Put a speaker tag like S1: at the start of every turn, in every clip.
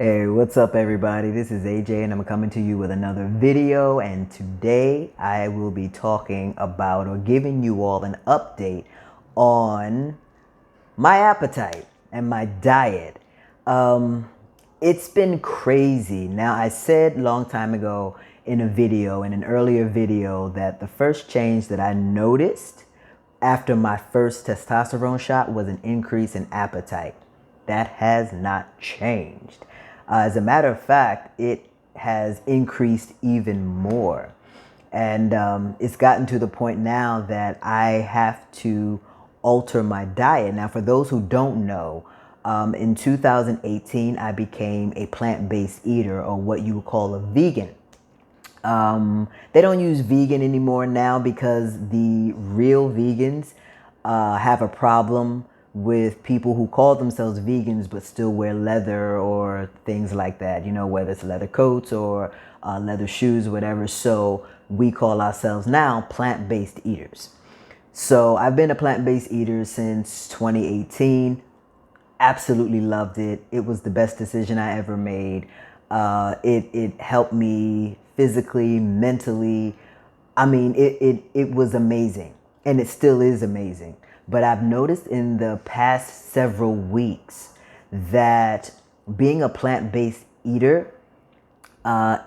S1: Hey, what's up everybody? This is AJ and I'm coming to you with another video, and today I will be talking about or giving you all an update on my appetite and my diet. Um, it's been crazy. Now, I said long time ago in a video, in an earlier video, that the first change that I noticed after my first testosterone shot was an increase in appetite. That has not changed. As a matter of fact, it has increased even more. And it's gotten to the point now that I have to alter my diet. Now, for those who don't know, in 2018, I became a plant-based eater, or what you would call a vegan. They don't use vegan anymore now because the real vegans have a problem with people who call themselves vegans but still wear leather or things like that, you know, whether it's leather coats or leather shoes, whatever. So we call ourselves now plant-based eaters. So I've been a plant-based eater since 2018. Absolutely loved it. It was the best decision I ever made. It helped me physically, mentally. I mean, it was amazing, and it still is amazing. But I've noticed in the past several weeks that being a plant-based eater,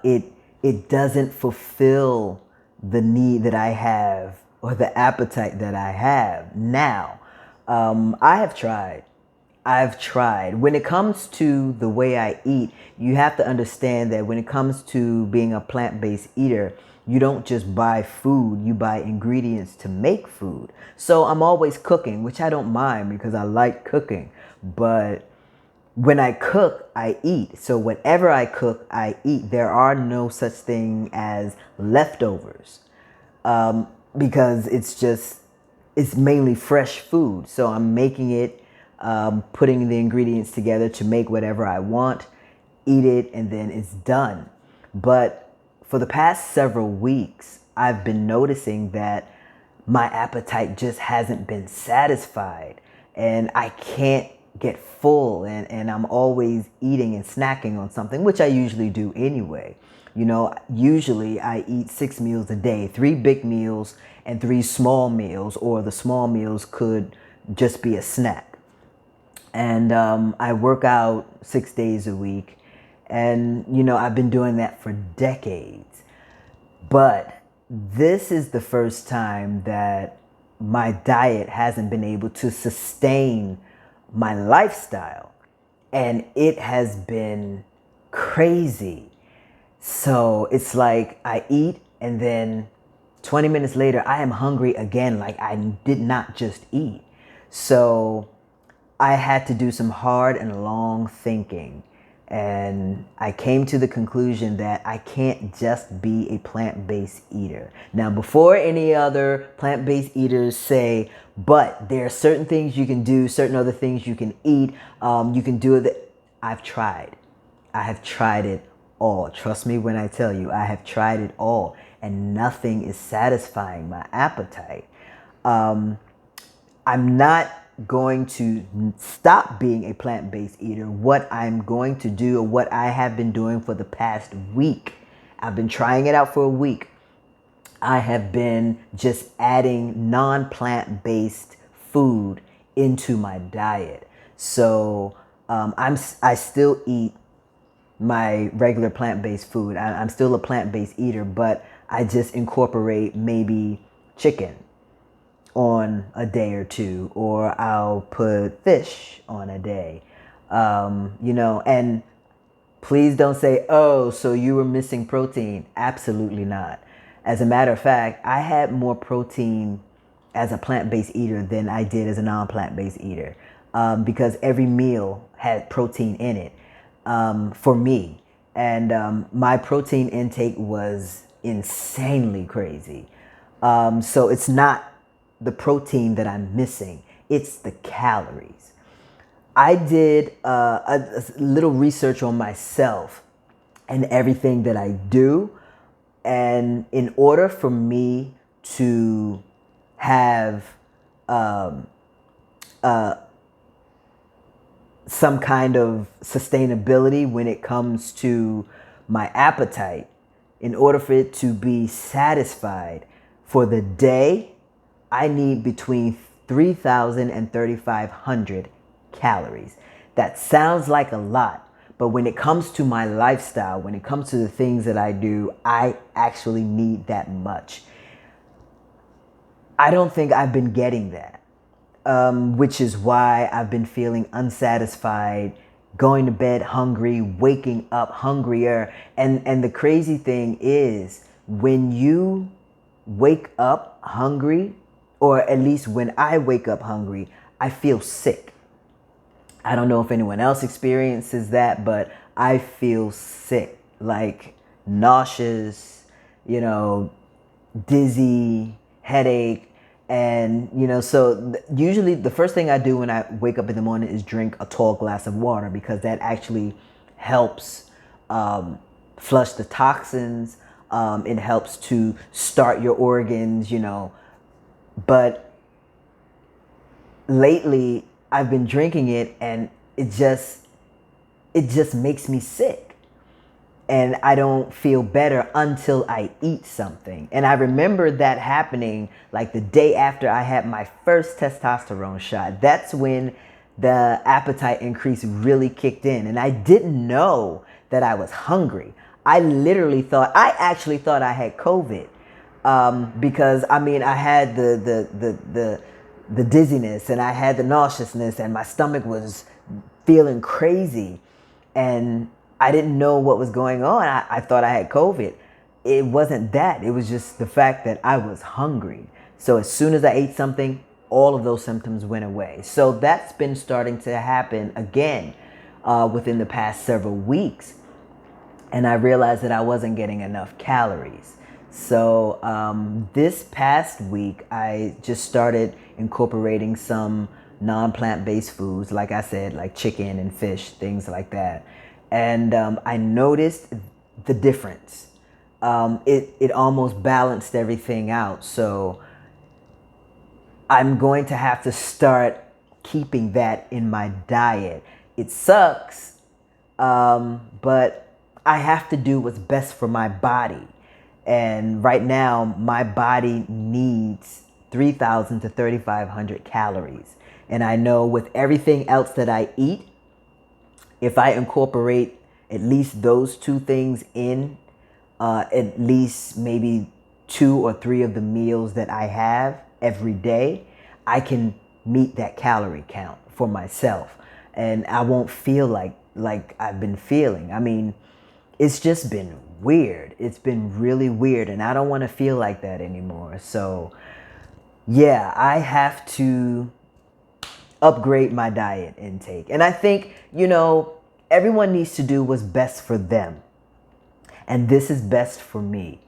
S1: it doesn't fulfill the need that I have or the appetite that I have now. I have tried. I've tried. When it comes to the way I eat, you have to understand that when it comes to being a plant-based eater, you don't just buy food, you buy ingredients to make food. So I'm always cooking, which I don't mind because I like cooking. But when I cook, I eat. So whatever I cook, I eat. There are no such thing as leftovers, because it's mainly fresh food. So I'm making it, putting the ingredients together to make whatever I want, eat it, and then it's done. But for the past several weeks, I've been noticing that my appetite just hasn't been satisfied, and I can't get full, and I'm always eating and snacking on something, which I usually do anyway. You know, usually I eat 6 meals a day, 3 big meals and 3 small meals, or the small meals could just be a snack. And I work out 6 days a week, and you know, I've been doing that for decades. But this is the first time that my diet hasn't been able to sustain my lifestyle, and it has been crazy. So it's like I eat, and then 20 minutes later I am hungry again, like I did not just eat. So I had to do some hard and long thinking, and I came to the conclusion that I can't just be a plant-based eater. Now, before any other plant-based eaters say, but there are certain things you can do, certain other things you can eat, you can do it. I've tried. I have tried it all. Trust me when I tell you, I have tried it all, and nothing is satisfying my appetite. I'm not going to stop being a plant-based eater. What I'm going to do, or what I have been doing for the past week, I've been trying it out for a week. I have been just adding non-plant-based food into my diet. So I still eat my regular plant-based food. I'm still a plant-based eater, but I just incorporate maybe chicken on a day or two, or I'll put fish on a day. You know, and please don't say, oh, so you were missing protein. Absolutely not. As a matter of fact, I had more protein as a plant-based eater than I did as a non-plant-based eater, because every meal had protein in it, for me. And my protein intake was insanely crazy. So it's not the protein that I'm missing, it's the calories. I did a little research on myself and everything that I do. And in order for me to have some kind of sustainability when it comes to my appetite. In order for it to be satisfied for the day, I need between 3,000 and 3,500 calories. That sounds like a lot, but when it comes to my lifestyle, when it comes to the things that I do, I actually need that much. I don't think I've been getting that, which is why I've been feeling unsatisfied, going to bed hungry, waking up hungrier. And the crazy thing is, when you wake up hungry, or at least when I wake up hungry, I feel sick. I don't know if anyone else experiences that, but I feel sick, like nauseous, you know, dizzy, headache. And, so usually the first thing I do when I wake up in the morning is drink a tall glass of water, because that actually helps flush the toxins. It helps to start your organs, But lately I've been drinking it, and it just makes me sick. And I don't feel better until I eat something. And I remember that happening like the day after I had my first testosterone shot. That's when the appetite increase really kicked in. And I didn't know that I was hungry. I actually thought I had COVID. Because I had the dizziness, and I had the nauseousness, and my stomach was feeling crazy. And I didn't know what was going on. I thought I had COVID. It wasn't that. It was just the fact that I was hungry. So as soon as I ate something, all of those symptoms went away. So that's been starting to happen again within the past several weeks. And I realized that I wasn't getting enough calories. So this past week, I just started incorporating some non-plant-based foods, like I said, like chicken and fish, things like that. And I noticed the difference. It almost balanced everything out. So I'm going to have to start keeping that in my diet. It sucks, but I have to do what's best for my body. And right now, my body needs 3,000 to 3,500 calories. And I know with everything else that I eat, if I incorporate at least those two things in, at least maybe 2 or 3 of the meals that I have every day, I can meet that calorie count for myself. And I won't feel like I've been feeling. It's just been weird. It's been really weird, and I don't want to feel like that anymore. So yeah, I have to upgrade my diet intake. And I think, everyone needs to do what's best for them. And this is best for me.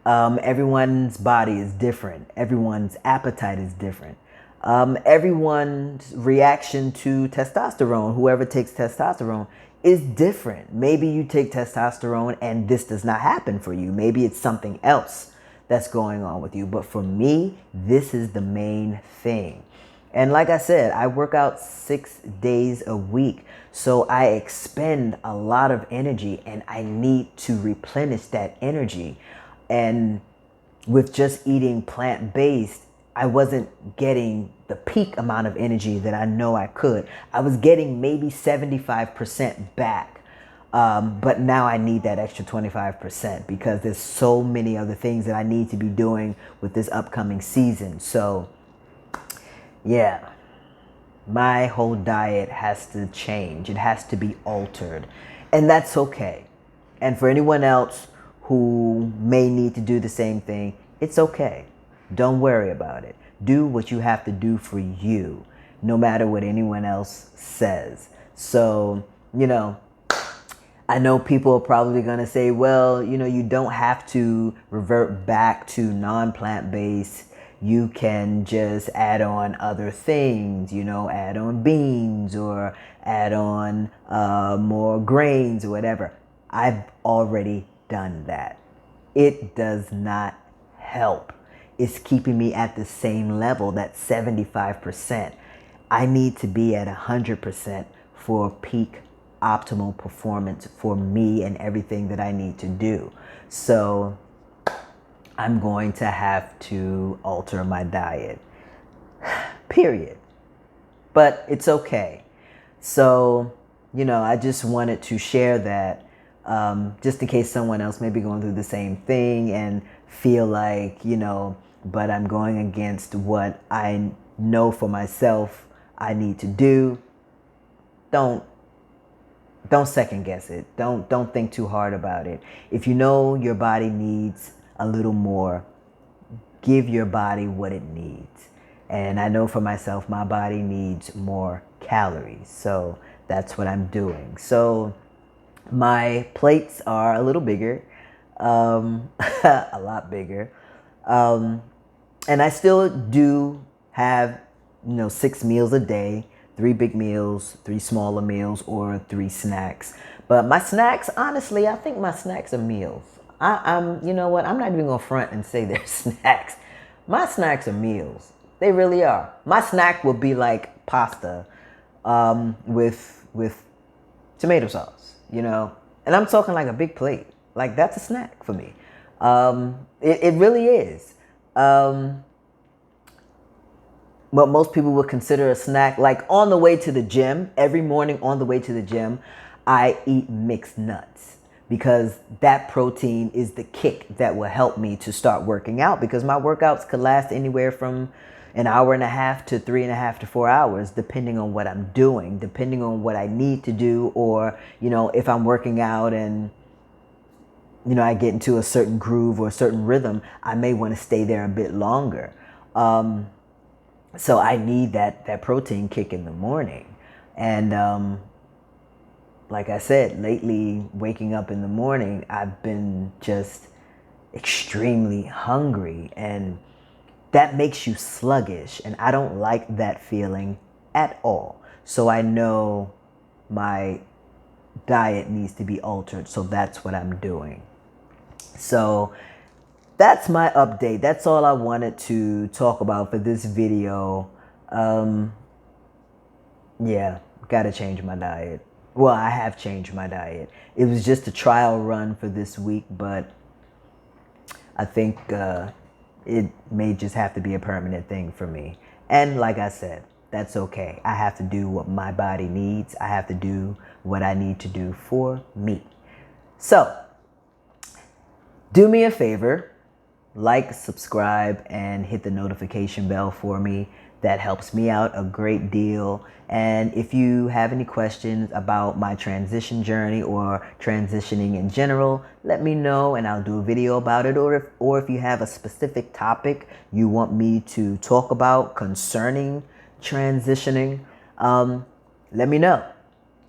S1: Everyone's body is different. Everyone's appetite is different. Everyone's reaction to testosterone, whoever takes testosterone, is different. Maybe you take testosterone and this does not happen for you. Maybe it's something else that's going on with you. But for me, this is the main thing. And like I said, I work out 6 days a week. So I expend a lot of energy, and I need to replenish that energy. And with just eating plant-based, I wasn't getting the peak amount of energy that I know I could. I was getting maybe 75% back. But now I need that extra 25% because there's so many other things that I need to be doing with this upcoming season. So yeah, my whole diet has to change. It has to be altered. And that's okay. And for anyone else who may need to do the same thing, it's okay. Don't worry about it. Do what you have to do for you, no matter what anyone else says. So, I know people are probably going to say, well, you don't have to revert back to non-plant-based. You can just add on other things, add on beans or add on more grains or whatever. I've already done that. It does not help. It's keeping me at the same level, that 75%. I need to be at 100% for peak optimal performance for me and everything that I need to do. So I'm going to have to alter my diet, period. But it's okay. So, I just wanted to share that, just in case someone else may be going through the same thing and feel like, but I'm going against what I know for myself I need to do. Don't second guess it. Don't think too hard about it. If you know your body needs a little more, give your body what it needs. And I know for myself, my body needs more calories. So that's what I'm doing. So my plates are a little bigger, a lot bigger. And I still do have, 6 meals a day, 3 big meals, 3 smaller meals, or 3 snacks. But my snacks, honestly, I think my snacks are meals. You know what? I'm not even gonna front and say they're snacks. My snacks are meals. They really are. My snack will be like pasta, with tomato sauce, and I'm talking like a big plate. Like that's a snack for me. It really is. What most people would consider a snack, like on the way to the gym, every morning on the way to the gym, I eat mixed nuts because that protein is the kick that will help me to start working out, because my workouts could last anywhere from an hour and a half to 3.5 to 4 hours, depending on what I'm doing, depending on what I need to do, or, if I'm working out and, I get into a certain groove or a certain rhythm, I may want to stay there a bit longer. So I need that protein kick in the morning. And like I said, lately, waking up in the morning, I've been just extremely hungry, and that makes you sluggish, and I don't like that feeling at all. So I know my diet needs to be altered, so that's what I'm doing. So that's my update. That's all I wanted to talk about for this video. Yeah, gotta change my diet. Well, I have changed my diet. It was just a trial run for this week, but I think it may just have to be a permanent thing for me. And like I said, that's okay. I have to do what my body needs. I have to do what I need to do for me. So, do me a favor, like, subscribe, and hit the notification bell for me. That helps me out a great deal. And if you have any questions about my transition journey or transitioning in general, let me know and I'll do a video about it. Or if you have a specific topic you want me to talk about concerning transitioning, let me know.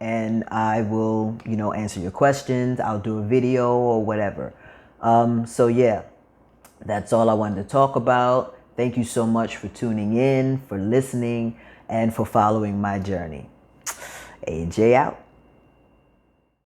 S1: And I will, answer your questions. I'll do a video or whatever. So yeah, that's all I wanted to talk about. Thank you so much for tuning in, for listening, and for following my journey. A.J. out.